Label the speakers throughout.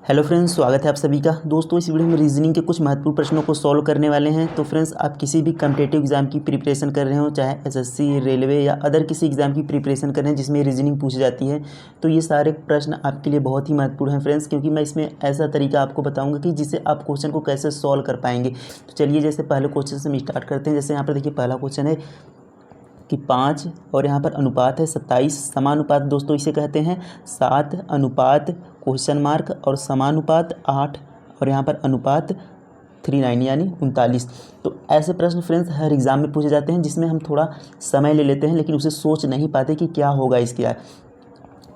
Speaker 1: Hello friends, स्वागत है आप सभी का। दोस्तों, इस वीडियो में रीजनिंग के कुछ महत्वपूर्ण प्रश्नों को सॉल्व करने वाले हैं। तो फ्रेंड्स, आप किसी भी कॉम्पिटिटिव एग्जाम की प्रिपरेशन कर रहे हो, चाहे एसएससी, रेलवे या अदर किसी एग्जाम की प्रिपरेशन कर रहे हैं जिसमें रीजनिंग पूछी जाती है, तो ये सारे प्रश्न आपके लिए बहुत ही महत्वपूर्ण हैं फ्रेंड्स, क्योंकि मैं इसमें ऐसा तरीका आपको बताऊँगा कि जिससे आप क्वेश्चन को कैसे सॉल्व कर पाएंगे। तो चलिए, जैसे पहले क्वेश्चन से हम स्टार्ट करते हैं। जैसे यहाँ पर देखिए, पहला क्वेश्चन है कि 5 और यहाँ पर अनुपात है 27। समानुपात दोस्तों इसे कहते हैं। 7 अनुपात क्वेश्चन मार्क और समानुपात 8 और यहाँ पर अनुपात 39 यानी 39। तो ऐसे प्रश्न फ्रेंड्स हर एग्ज़ाम में पूछे जाते हैं, जिसमें हम थोड़ा समय ले लेते हैं लेकिन उसे सोच नहीं पाते कि क्या होगा इसके।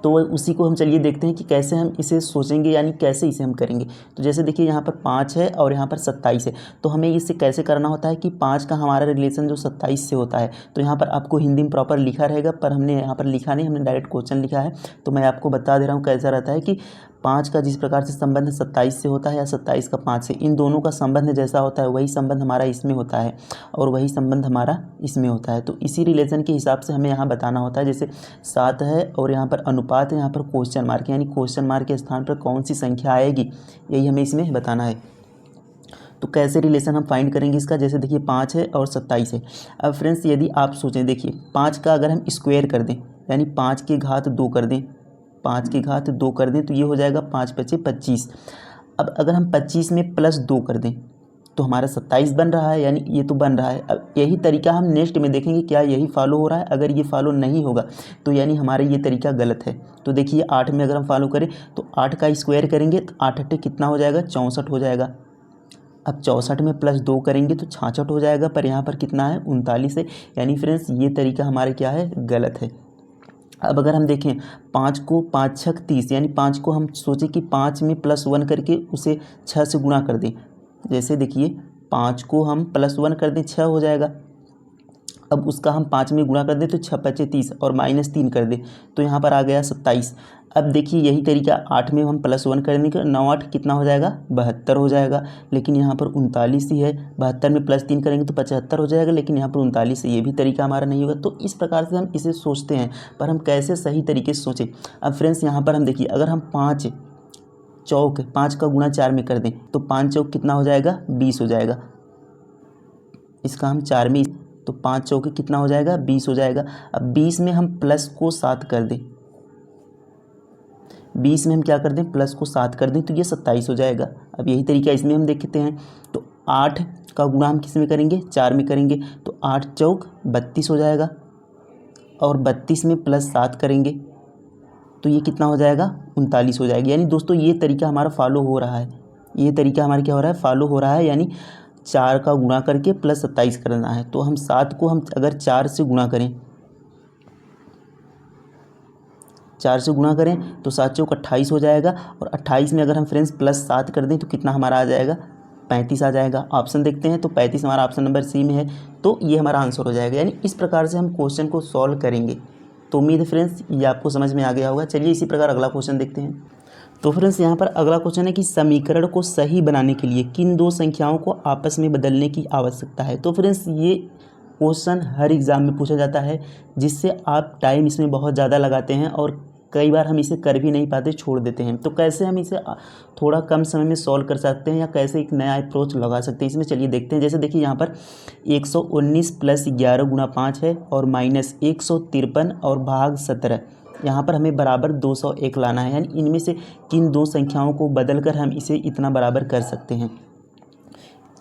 Speaker 1: तो उसी को हम चलिए देखते हैं कि कैसे हम इसे सोचेंगे, यानी कैसे इसे हम करेंगे। तो जैसे देखिए, यहाँ पर 5 है और यहाँ पर 27 है। तो हमें इसे कैसे करना होता है कि 5 का हमारा रिलेशन जो 27 से होता है। तो यहाँ पर आपको हिंदी में प्रॉपर लिखा रहेगा, पर हमने यहाँ पर लिखा नहीं, हमने डायरेक्ट क्वेश्चन लिखा है। तो मैं आपको बता दे रहा हूँ कैसा रहता है कि 5 का जिस प्रकार से संबंध 27 से होता है या 27 का 5 से, इन दोनों का संबंध जैसा होता है वही संबंध हमारा इसमें होता है और वही संबंध हमारा इसमें होता है। तो इसी रिलेशन के हिसाब से हमें यहाँ बताना होता है। जैसे 7 है और यहाँ पर अनुपात है, यहाँ पर क्वेश्चन मार्क, यानी क्वेश्चन मार्क के स्थान पर कौन सी संख्या आएगी, यही हमें इसमें बताना है। तो कैसे रिलेशन हम फाइंड करेंगे इसका। जैसे देखिए, 5 है और 27 है। अब फ्रेंड्स, यदि आप सोचें, देखिए 5 का अगर हम स्क्वायर कर दें, यानी 5 की घात 2 कर दें, 5 की घात 2 कर दें, तो ये हो जाएगा 5 × 5 = 25। अब अगर हम 25 में +2 कर दें तो हमारा 27 बन रहा है, यानी ये तो बन रहा है। अब यही तरीका हम नेक्स्ट में देखेंगे, क्या यही फॉलो हो रहा है। अगर ये फॉलो नहीं होगा तो यानी हमारा ये तरीका गलत है। तो देखिए, 8 में अगर हम फॉलो करें तो 8 का स्क्वायर करेंगे तो 8 8 कितना हो जाएगा, 64 हो जाएगा। अब 64 में +2 करेंगे तो 66 हो जाएगा, पर यहाँ पर कितना है, 39 है। यानी फ्रेंड्स, ये तरीका हमारा क्या है, गलत है। अब अगर हम देखें 5 को 5 × 6 = 30, यानी 5 को हम सोचें कि 5 में +1 करके उसे 6 से गुणा कर दें। जैसे देखिए, 5 को हम +1 कर दें, 6 हो जाएगा। अब उसका हम 5 में गुणा कर दें तो 6 × 5 = 30 और -3 कर दें तो यहाँ पर आ गया 27। अब देखिए, यही तरीका 8 में हम +1 करने का, 9 8 कितना हो जाएगा, 72 हो जाएगा। लेकिन यहाँ पर 39 ही है। 72 में +3 करेंगे तो 75 हो जाएगा, लेकिन यहाँ पर 39 है। ये भी तरीका हमारा नहीं होगा। तो इस प्रकार से हम इसे सोचते हैं, पर हम कैसे सही तरीके से सोचें। अब फ्रेंड्स, यहाँ पर हम देखिए, अगर हम 5 चौक 5 का गुणा 4 में कर दें तो 5 चौक कितना हो जाएगा, 20 हो जाएगा। इसका हम 4 में, तो 5 चौके कितना हो जाएगा, 20 हो जाएगा। अब 20 में हम प्लस को 7 कर दें, 20 में हम क्या कर दें, प्लस को 7 कर दें तो ये 27 हो जाएगा। अब यही तरीका इसमें हम देखते हैं। तो 8 का गुणा हम किस में करेंगे, 4 में करेंगे तो 8 चौक 32 हो जाएगा और 32 में +7 करेंगे तो ये कितना हो जाएगा, 39 हो जाएगा। यानी दोस्तों, ये तरीका हमारा फॉलो हो रहा है। ये तरीका हमारा क्या हो रहा है, फॉलो हो रहा है। यानी 4 का गुणा करके +27 करना है। तो हम 7 को हम अगर 4 से गुणा करें, 4 से गुणा करें तो 7 चौक 28 हो जाएगा और 28 में अगर हम फ्रेंड्स +7 कर दें तो कितना हमारा आ जाएगा, 35 आ जाएगा। ऑप्शन देखते हैं तो 35 हमारा ऑप्शन नंबर सी में है। तो ये हमारा आंसर हो जाएगा। यानी इस प्रकार से हम क्वेश्चन को सॉल्व करेंगे। तो उम्मीद है फ्रेंड्स ये आपको समझ में आ गया होगा। चलिए, इसी प्रकार अगला क्वेश्चन देखते हैं। तो फ्रेंड्स, यहाँ पर अगला क्वेश्चन है कि समीकरण को सही बनाने के लिए किन दो संख्याओं को आपस में बदलने की आवश्यकता है। तो फ्रेंड्स, ये क्वेश्चन हर एग्ज़ाम में पूछा जाता है, जिससे आप टाइम इसमें बहुत ज़्यादा लगाते हैं और कई बार हम इसे कर भी नहीं पाते, छोड़ देते हैं। तो कैसे हम इसे थोड़ा कम समय में सॉल्व कर सकते हैं या कैसे एक नया अप्रोच लगा सकते हैं, इसमें चलिए देखते हैं। जैसे देखिए, यहाँ पर 119 + 11 × 5 है और -153 और भाग 17। यहाँ पर हमें बराबर 201 लाना है। यानी इनमें से किन दो संख्याओं को बदलकर हम इसे इतना बराबर कर सकते हैं।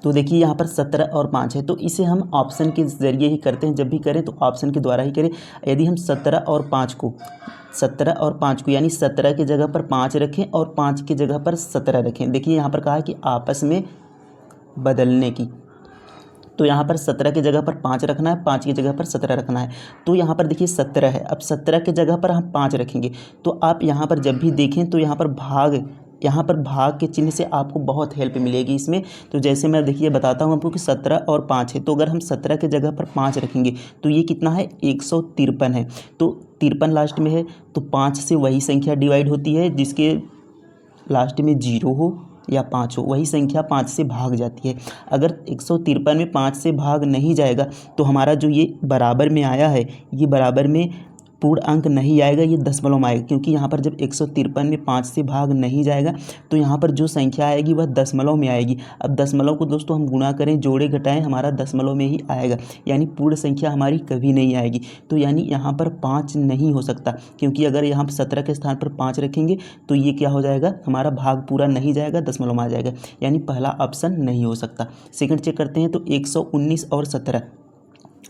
Speaker 1: तो देखिए, यहाँ पर 17 और 5 है, तो इसे हम ऑप्शन के ज़रिए ही करते हैं। जब भी करें तो ऑप्शन के द्वारा ही करें। यदि हम 17 और 5 को यानी 17 की जगह पर 5 रखें और 5 की जगह पर 17 रखें। देखिए, यहाँ पर कहा है कि आपस में बदलने की, तो यहाँ पर 17 की जगह पर 5 रखना है, 5 की जगह पर 17 रखना है। तो यहाँ पर देखिए 17 है, अब 17 की जगह पर हम 5 रखेंगे। तो आप यहाँ पर जब भी देखें तो यहाँ पर भाग के चिन्ह से आपको बहुत हेल्प मिलेगी इसमें। तो जैसे मैं देखिए बताता हूँ आपको कि 17 और 5 है, तो अगर हम 17 की जगह पर 5 रखेंगे तो ये कितना है, 153 है। तो 53 लास्ट में है, तो 5 से वही संख्या डिवाइड होती है जिसके लास्ट में 0 हो या 5 हो, वही संख्या 5 से भाग जाती है। अगर 153 में 5 से भाग नहीं जाएगा तो हमारा जो ये बराबर में आया है, ये बराबर में पूर्ण अंक नहीं आएगा, ये दशमलव में आएगा, क्योंकि यहाँ पर जब 153 में 5 से भाग नहीं जाएगा तो यहाँ पर जो संख्या आएगी वह दशमलव में आएगी। अब दशमलव को दोस्तों हम गुणा करें, जोड़े घटाएं, हमारा दशमलव में ही आएगा, यानी पूर्ण संख्या हमारी कभी नहीं आएगी। तो यानी यहाँ पर 5 नहीं हो सकता, क्योंकि अगर यहाँ पर 17 के स्थान पर 5 रखेंगे तो ये क्या हो जाएगा, हमारा भाग पूरा नहीं जाएगा, दशमलव में आ जाएगा, यानी पहला ऑप्शन नहीं हो सकता। सेकंड चेक करते हैं, तो 119 और 17।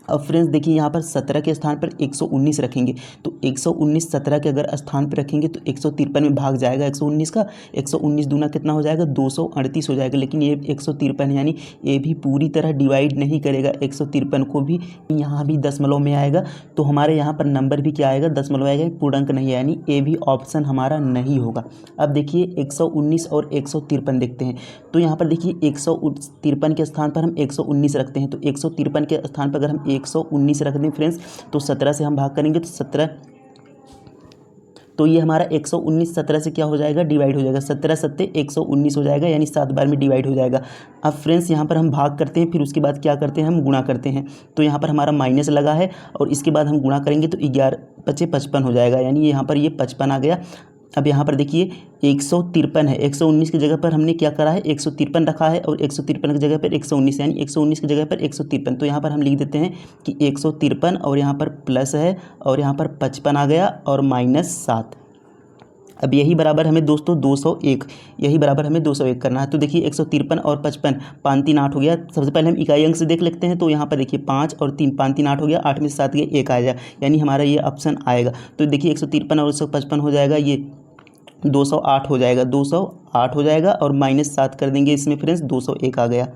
Speaker 1: अब फ्रेंड्स देखिए, यहाँ पर 17 के स्थान पर 119 रखेंगे तो 119 17 के अगर स्थान पर रखेंगे तो 153 में भाग जाएगा 119 का, 119 दूना कितना हो जाएगा, 238 हो जाएगा। लेकिन ये 153 यानी ये भी पूरी तरह डिवाइड नहीं करेगा, 153 को भी यहाँ भी दशमलव में आएगा, तो हमारे यहाँ पर नंबर भी क्या आएगा, दशमलव आएगा, पूर्णांक नहीं है, यानी ए भी ऑप्शन हमारा नहीं होगा। अब देखिए 119 और 153 देखते हैं, तो यहाँ पर देखिए 153 के स्थान पर हम 119 रखते हैं, तो 153 के स्थान पर अगर हम 119 रख दें फ्रेंड्स, तो 17 से हम भाग करेंगे तो 17, तो ये हमारा 119 17 से क्या हो जाएगा, डिवाइड हो जाएगा, 17 सत्ते 119 हो जाएगा, यानी 7 बार में डिवाइड हो जाएगा। अब फ्रेंड्स यहाँ पर हम भाग करते हैं, फिर उसके बाद क्या करते हैं, हम गुणा करते हैं, तो यहाँ पर हमारा माइनस लगा है और इसके बाद हम गुणा करेंगे तो 11 × 55 हो जाएगा, यानी यहाँ पर ये 55 आ गया। अब यहाँ पर देखिए 153 है, 119 की जगह पर हमने क्या करा है, 153 रखा है, और 153 की जगह पर 119, यानी 119 की जगह पर 153, तो यहाँ पर हम लिख देते हैं कि 153 और यहाँ पर प्लस है और यहाँ पर 55 आ गया और -7। अब यही बराबर हमें दोस्तों 201, यही बराबर हमें 201 करना है। तो देखिए 153 और 55, 5 3 8 हो गया। सबसे पहले हम इकाई अंक से देख लेते हैं, तो यहाँ पर देखिए 5 और 3, 5 3 8 हो गया, 8 में से 7 गए 1 आएगा, यानी हमारा ये ऑप्शन आएगा। तो देखिए 153 और 155 हो जाएगा, ये 208 हो जाएगा, 208 हो जाएगा और -7 कर देंगे इसमें फ्रेंड्स, 201 आ गया।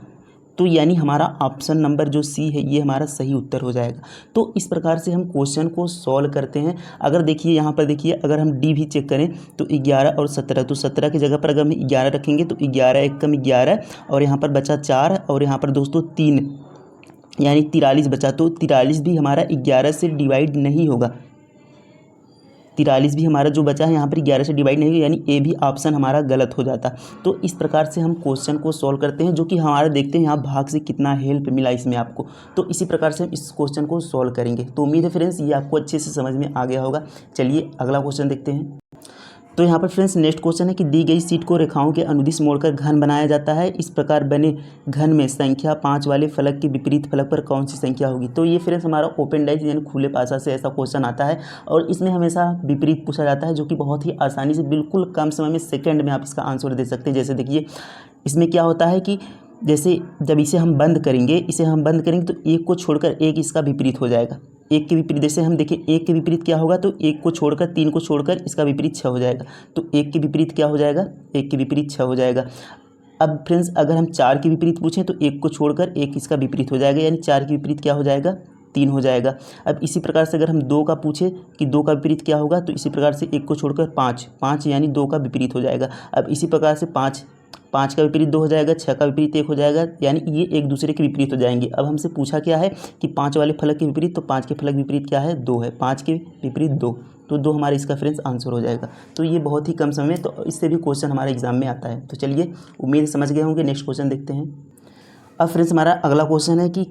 Speaker 1: तो यानी हमारा ऑप्शन नंबर जो सी है ये हमारा सही उत्तर हो जाएगा। तो इस प्रकार से हम क्वेश्चन को सॉल्व करते हैं। अगर देखिए यहाँ पर देखिए, अगर हम डी भी चेक करें तो 11 और 17, तो 17 की जगह पर अगर हम 11 रखेंगे तो 11 एक कम 11 और यहाँ पर बचा 4 और यहाँ पर दोस्तों 3, यानी 43 बचा। तो 43 भी हमारा 11 से डिवाइड नहीं होगा, 43 भी हमारा जो बचा है यहाँ पर 11 से डिवाइड नहीं होगा, यानी ए भी ऑप्शन हमारा गलत हो जाता। तो इस प्रकार से हम क्वेश्चन को सॉल्व करते हैं, जो कि हमारा देखते हैं यहाँ भाग से कितना हेल्प मिला इसमें आपको। तो इसी प्रकार से हम इस क्वेश्चन को सॉल्व करेंगे। तो उम्मीद है फ्रेंड्स ये आपको अच्छे से समझ में आ गया होगा। चलिए अगला क्वेश्चन देखते हैं। तो यहाँ पर फ्रेंड्स नेक्स्ट क्वेश्चन है कि दी गई शीट को रेखाओं के अनुदिश मोड़कर घन बनाया जाता है। इस प्रकार बने घन में संख्या 5 वाले फलक के विपरीत फलक पर कौन सी संख्या होगी। तो ये फ्रेंड्स हमारा ओपन डाइस यानी खुले पासा से ऐसा क्वेश्चन आता है और इसमें हमेशा विपरीत पूछा जाता है, जो कि बहुत ही आसानी से बिल्कुल कम समय में सेकेंड में आप इसका आंसर दे सकते हैं। जैसे देखिए इसमें क्या होता है कि जैसे जब इसे हम बंद करेंगे, तो एक को छोड़कर एक इसका विपरीत हो जाएगा, एक के विपरीत। जैसे हम देखिए एक के विपरीत क्या होगा, तो एक को छोड़कर 3 को छोड़कर इसका विपरीत 6 हो जाएगा। तो एक के विपरीत क्या हो जाएगा, एक के विपरीत 6 हो जाएगा। अब फ्रेंड्स अगर हम 4 के विपरीत पूछें तो एक को छोड़कर एक इसका विपरीत हो जाएगा, यानी 4 के विपरीत क्या हो जाएगा, 3 हो जाएगा। अब इसी प्रकार से अगर हम 2 का पूछे कि 2 का विपरीत क्या होगा, तो इसी प्रकार से एक को छोड़कर 5 यानी 2 का विपरीत हो जाएगा। अब इसी प्रकार से 5 का विपरीत 2 हो जाएगा, 6 का विपरीत 1 हो जाएगा, यानी ये एक दूसरे के विपरीत हो जाएंगे। अब हमसे पूछा क्या है कि 5 वाले फलक के विपरीत, तो 5 के फलक विपरीत क्या है, 2 है, 5 के विपरीत 2, तो 2 हमारे इसका फ्रेंड्स आंसर हो जाएगा। तो ये बहुत ही कम समय में, तो इससे भी क्वेश्चन हमारे एग्जाम में आता है। तो चलिए उम्मीद समझ गए होंगे। नेक्स्ट क्वेश्चन देखते हैं। अब फ्रेंड्स हमारा अगला क्वेश्चन है कि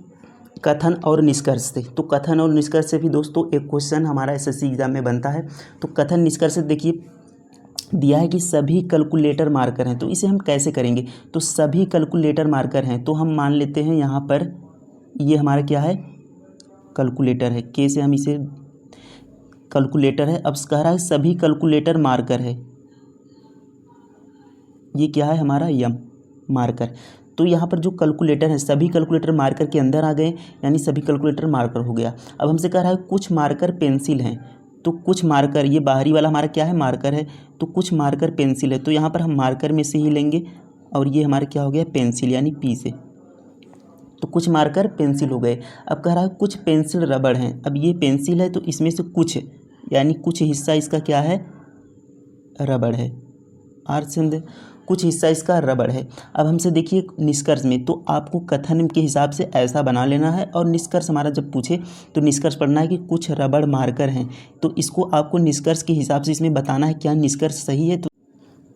Speaker 1: कथन और निष्कर्ष से। तो कथन और निष्कर्ष से भी दोस्तों एक क्वेश्चन हमारा एसएससी एग्जाम में बनता है। तो कथन निष्कर्ष से देखिए दिया है कि सभी कैलकुलेटर मार्कर हैं, तो इसे हम कैसे करेंगे। तो सभी कैलकुलेटर मार्कर हैं, तो हम मान लेते हैं यहाँ पर ये हमारा क्या है, कैलकुलेटर है, के से हम इसे कैलकुलेटर है। अब कह रहा है सभी कैलकुलेटर मार्कर है, ये क्या है हमारा यम मार्कर। तो यहाँ पर जो कैलकुलेटर है सभी कैलकुलेटर मार्कर के अंदर आ गए, यानी सभी कैलकुलेटर मार्कर हो गया। अब हमसे कह रहा है कुछ मार्कर पेंसिल हैं, तो कुछ मार्कर, ये बाहरी वाला हमारा क्या है, मार्कर है, तो कुछ मार्कर पेंसिल है, तो यहाँ पर हम मार्कर में से ही लेंगे और ये हमारा क्या हो गया, पेंसिल, यानी पी से। तो कुछ मार्कर पेंसिल हो गए। अब कह रहा है कुछ पेंसिल रबड़ हैं। अब ये पेंसिल है तो इसमें से कुछ, यानी कुछ हिस्सा इसका क्या है, रबड़ है, आर से कुछ हिस्सा इसका रबड़ है। अब हमसे देखिए निष्कर्ष में, तो आपको कथन के हिसाब से ऐसा बना लेना है और निष्कर्ष हमारा जब पूछे तो निष्कर्ष पढ़ना है कि कुछ रबड़ मार्कर हैं, तो इसको आपको निष्कर्ष के हिसाब से इसमें बताना है क्या निष्कर्ष सही है।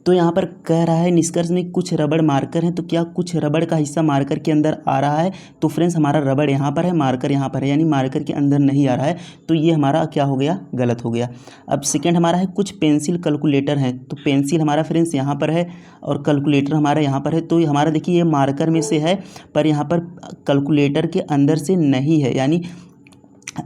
Speaker 1: तो यहाँ पर कह रहा है निष्कर्ष में कुछ रबड़ मार्कर हैं, तो क्या कुछ रबड़ का हिस्सा मार्कर के अंदर आ रहा है? तो फ्रेंड्स हमारा रबड़ यहाँ पर है, मार्कर यहाँ पर है, यानी मार्कर के अंदर नहीं आ रहा है, तो ये हमारा क्या हो गया, गलत हो गया। अब सेकेंड हमारा है कुछ पेंसिल कैलकुलेटर हैं, तो पेंसिल हमारा फ्रेंड्स यहाँ पर है और कैलकुलेटर हमारा यहाँ पर है, तो हमारा देखिए ये मार्कर में से है पर यहाँ पर कैलकुलेटर के अंदर से नहीं है, यानी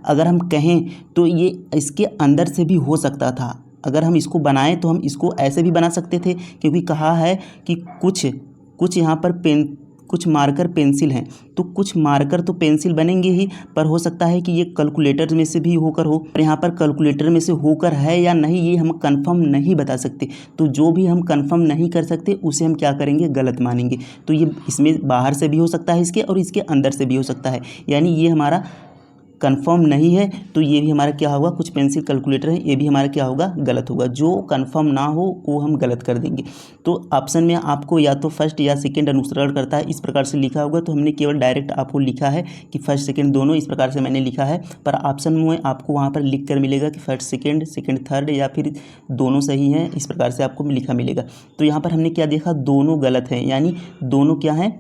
Speaker 1: अगर हम कहें तो ये इसके अंदर से भी हो सकता था। अगर हम इसको बनाएं तो हम इसको ऐसे भी बना सकते थे, क्योंकि कहा है कि कुछ यहाँ पर कुछ मार्कर पेंसिल हैं, तो कुछ मार्कर तो पेंसिल बनेंगे ही, पर हो सकता है कि ये कैलकुलेटर में से भी होकर हो। पर यहाँ पर कैलकुलेटर में से होकर है या नहीं ये हम कंफर्म नहीं बता सकते, तो जो भी हम कंफर्म नहीं कर सकते उसे हम क्या करेंगे, गलत मानेंगे। तो ये इसमें बाहर से भी हो सकता है इसके, और इसके अंदर से भी हो सकता है, यानी ये हमारा कंफर्म नहीं है, तो ये भी हमारा क्या होगा, कुछ पेंसिल कैलकुलेटर है, ये भी हमारा क्या होगा, गलत होगा। जो कंफर्म ना हो वो हम गलत कर देंगे। तो ऑप्शन में आपको या तो फर्स्ट या सेकंड अनुसरण करता है इस प्रकार से लिखा होगा, तो हमने केवल डायरेक्ट आपको लिखा है कि फर्स्ट सेकंड दोनों, इस प्रकार से मैंने लिखा है। पर ऑप्शन में आपको वहाँ पर लिख कर मिलेगा कि फर्स्ट सेकंड, सेकंड थर्ड, या फिर दोनों सही हैं, इस प्रकार से आपको लिखा मिलेगा। तो यहाँ पर हमने क्या देखा, दोनों गलत हैं, यानी दोनों क्या हैं,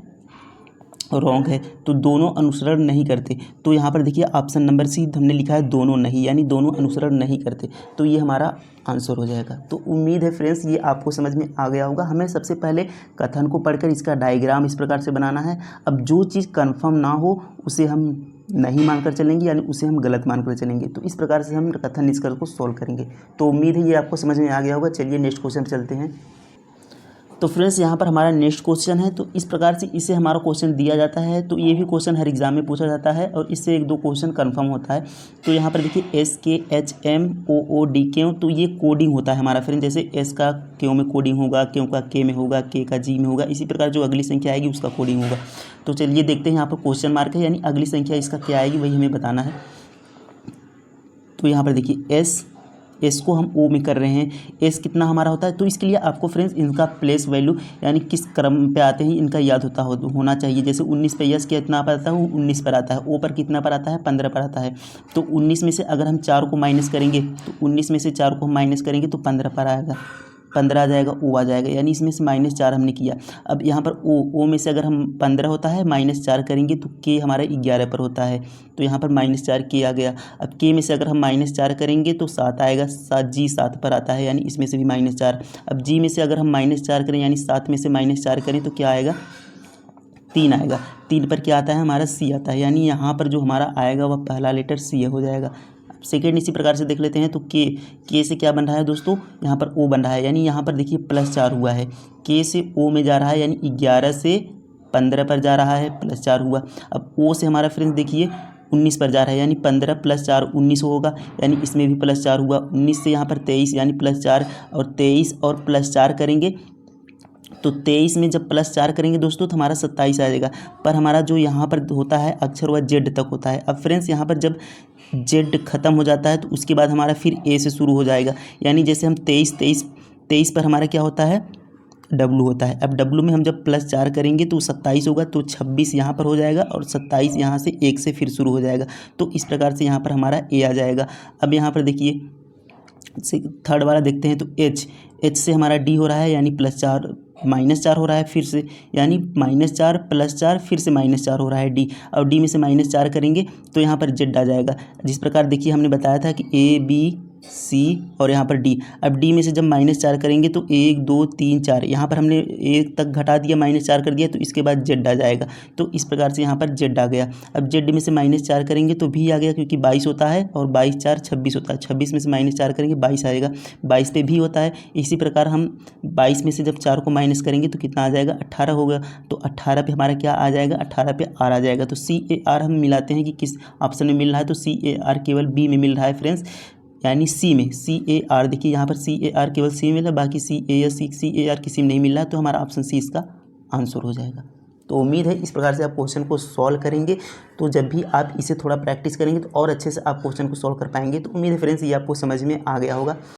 Speaker 1: रॉन्ग है, तो दोनों अनुसरण नहीं करते। तो यहाँ पर देखिए ऑप्शन नंबर सी हमने लिखा है दोनों नहीं, यानी दोनों अनुसरण नहीं करते, तो ये हमारा आंसर हो जाएगा। तो उम्मीद है फ्रेंड्स ये आपको समझ में आ गया होगा। हमें सबसे पहले कथन को पढ़कर इसका डायग्राम इस प्रकार से बनाना है। अब जो चीज़ कन्फर्म ना हो उसे हम नहीं मानकर चलेंगे, यानी उसे हम गलत मानकर चलेंगे। तो इस प्रकार से हम कथन निष्कर्ष को सॉल्व करेंगे। तो उम्मीद है ये आपको समझ में आ गया होगा। चलिए नेक्स्ट क्वेश्चन चलते हैं। तो फ्रेंड्स यहाँ पर हमारा नेक्स्ट क्वेश्चन है, तो इस प्रकार से इसे हमारा क्वेश्चन दिया जाता है। तो ये भी क्वेश्चन हर एग्जाम में पूछा जाता है और इससे एक दो क्वेश्चन कंफर्म होता है। तो यहाँ पर देखिए SKHMOOD क्यों, तो ये कोडिंग होता है हमारा फ्रेंड। जैसे S का क्यों में कोडिंग होगा, क्यों का K में होगा, K का G में होगा, इसी प्रकार जो अगली संख्या आएगी उसका कोडिंग होगा। तो चलिए देखते हैं, यहाँ पर क्वेश्चन मार्क है, यानी अगली संख्या इसका क्या आएगी वही हमें बताना है। तो यहाँ पर देखिए एस को हम ओ में कर रहे हैं, एस कितना हमारा होता है, तो इसके लिए आपको फ्रेंड्स इनका प्लेस वैल्यू यानी किस क्रम पे आते हैं इनका याद होना चाहिए। जैसे 19 पे एस कितना पर आता है, 19 पर आता है, ओ पर कितना पर आता है, 15 पर आता है। तो 19 में से अगर हम 4 को माइनस करेंगे, तो 19 में से 4 को हम माइनस करेंगे तो 15 पर आएगा, 15 आ जाएगा, ओ आ जाएगा, यानी इसमें से -4 हमने किया। अब यहाँ पर ओ में से अगर हम 15 होता है -4 करेंगे तो के हमारा 11 पर होता है, तो यहाँ पर -4 के आ गया। अब के में से अगर हम -4 करेंगे तो 7 आएगा, 7 पर आता है, यानी इसमें से भी -4। अब जी में से अगर हम -4 करें, यानी 7 में से -4 करें तो क्या आएगा, 3 आएगा। 3 पर क्या आता है, हमारा सी आता है, यानी यहाँ पर जो हमारा आएगा वह पहला लेटर सी हो जाएगा। सेकेंड इसी प्रकार से देख लेते हैं। तो के से क्या बन रहा है दोस्तों, यहाँ पर ओ बन रहा है, यानी यहाँ पर देखिए +4 हुआ है, के से ओ में जा रहा है, यानी 11 से 15 पर जा रहा है, +4 हुआ। अब ओ से हमारा फ्रेंड्स देखिए 19 पर जा रहा है, यानी 15 + 4 19 होगा, यानी इसमें भी +4 हुआ। 19 से यहाँ पर 23, यानी +4, और 23 और +4 करेंगे तो 23 में जब +4 करेंगे दोस्तों तो हमारा 27 आ जाएगा। पर हमारा जो यहाँ पर होता है अक्षर वह जेड तक होता है। अब फ्रेंड्स यहाँ पर जब जेड ख़त्म हो जाता है तो उसके बाद हमारा फिर ए से शुरू हो जाएगा, यानी जैसे हम 23 पर हमारा क्या होता है, डब्लू होता है। अब डब्लू में हम जब +4 करेंगे तो 27 होगा, तो 26 यहाँ पर हो जाएगा और 27 यहाँ से 1 से फिर शुरू हो जाएगा। तो इस प्रकार से यहाँ पर हमारा ए आ जाएगा। अब यहाँ पर देखिए थर्ड वाला देखते हैं, तो एच से हमारा डी हो रहा है, यानी +4 -4 हो रहा है फिर से, यानी -4 +4 फिर से -4 हो रहा है डी। और डी में से -4 करेंगे तो यहाँ पर जेड आ जाएगा। जिस प्रकार देखिए हमने बताया था कि ए बी सी और यहाँ पर डी। अब डी में से जब -4 करेंगे तो 1 2 3 4, यहाँ पर हमने 1 तक घटा दिया, -4 कर दिया, तो इसके बाद जेड आ जाएगा। तो इस प्रकार से यहाँ पर जेड आ गया। अब जेड में से -4 करेंगे तो भी आ गया, क्योंकि 22 होता है और 22 4 26 होता है। 26 में से -4 करेंगे 22 आएगा, 22 पे भी होता है। इसी प्रकार हम 22 में से जब 4 को माइनस करेंगे तो कितना आ जाएगा, 18 होगा। तो 18 पे हमारा क्या आ जाएगा, 18 पे आर आ जाएगा। तो CAR हम मिलाते हैं कि किस ऑप्शन में मिल रहा है, तो CAR केवल बी में मिल रहा है फ्रेंड्स, यानी सी में। CAR देखिए यहाँ पर CAR केवल सी में मिला, बाकी CAR किसी में नहीं मिल रहा है, तो हमारा ऑप्शन सी इसका आंसर हो जाएगा। तो उम्मीद है इस प्रकार से आप क्वेश्चन को सॉल्व करेंगे। तो जब भी आप इसे थोड़ा प्रैक्टिस करेंगे तो और अच्छे से आप क्वेश्चन को सॉल्व कर पाएंगे। तो उम्मीद है फ्रेंड्स ये आपको समझ में आ गया होगा।